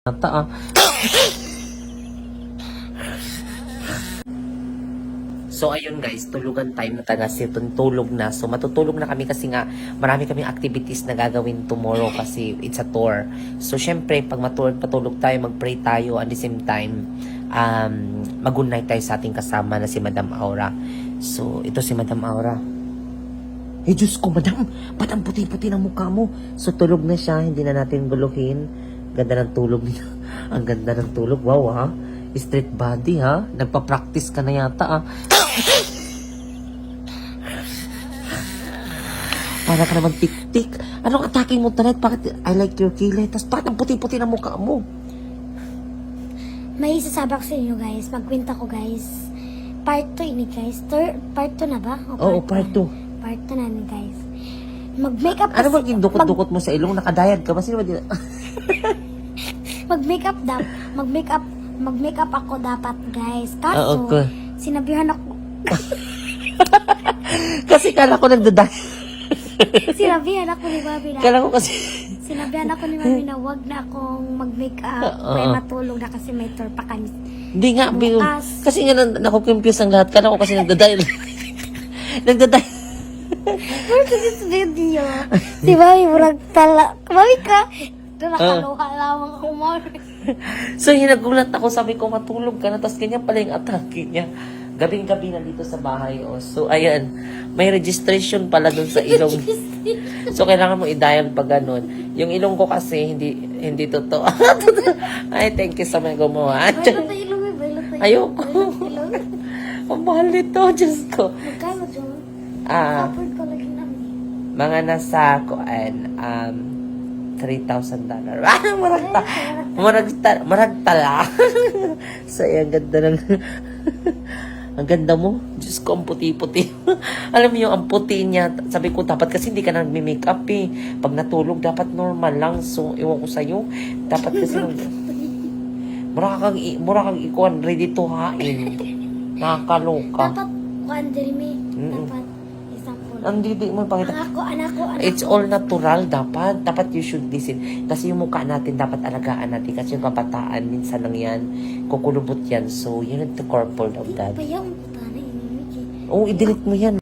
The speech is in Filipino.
Ata. So ayun guys, tulugan time na tagasi, tulog na. So matutulog na kami kasi nga marami kaming activities na gagawin tomorrow kasi it's a tour. So syempre pag patulog tayo, mag-pray tayo at the same time mag-good night tayo sa ating kasama na si Madam Aura. So ito si Madam Aura. Eh Diyos ko Madam, ba't ang puti-puti ng mukha mo? So tulog na siya, hindi na natin guluhin. Ganda ng tulog niya. Ang ganda ng tulog. Wow ha. Straight body ha. Nagpa-practice ka na yata ah. Para ka naman tik-tik. Anong atake mo tonight? Bakit I like your kilay? Tapos bakit ang puti-puti ng mukha mo? May isasabak sa inyo guys. Magkwenta ko guys. Part 2 ini guys. Part 2 na ba? Oo, part 2. Part 2 na ni guys. Mag-makeup Ano bang dukot-dukot mo sa ilong? Nakadayad ka ba? Sino ba din? Mag-makeup ako dapat guys. Oo, Kaso, okay. sinabihan ako. Kasi kala ko nagdadayad. Sinabihan ako ni Mami na. Kala ko kasi... Sinabihan ako ni Mami na wag na akong mag-makeup. Kaya matulog na kasi may tour pa kami. Hindi nga. Bukas. Kasi nga nakukumpuse ang lahat. Kala ko kasi nagdadayad. Nagdadayad. Where's this video? Si Mami, murag tala. Mami ka. Doon nakaluha lamang ako mo. So, hinagulat ako. Sabi ko, matulog ka na. Tapos ganyan pala yung atake niya. Gabing-gabi na dito sa bahay. Oh. So, ayan. May registration pala dun sa ilong. So, kailangan mo i-dial pa ganun. Yung ilong ko kasi, hindi totoo. Ay, thank you sa mga gumawa. Bailot na ilong eh. Bailot na ilong. Ayoko. Ilong. Ang mahal nito. Diyos ko. Magkano dyan? Upward ko lagi namin. Mga nasa $3,000. Maragtala. So, ang ganda ng... ang ganda mo. Diyos ko, ang puti-puti. Alam mo yung ang puti niya. Sabi ko, dapat kasi hindi ka nag-make-up eh. Pag natulog, dapat normal lang. So, iwan ko sa'yo. Dapat kasi... mura kang ikuan, ready to hain. Nakakaloka. Dapat, Wanderme. Dapat, example. Ang didi mo pangita. Anak ko. It's all natural dapat. Dapat you should listen. Kasi yung mukha natin dapat alagaan natin. Kasi yung kabataan, minsan lang yan. Kukulubot yan. So, you need to corporate of that. Payaw, tanay, inimig eh. Oo, i-delete mo yan.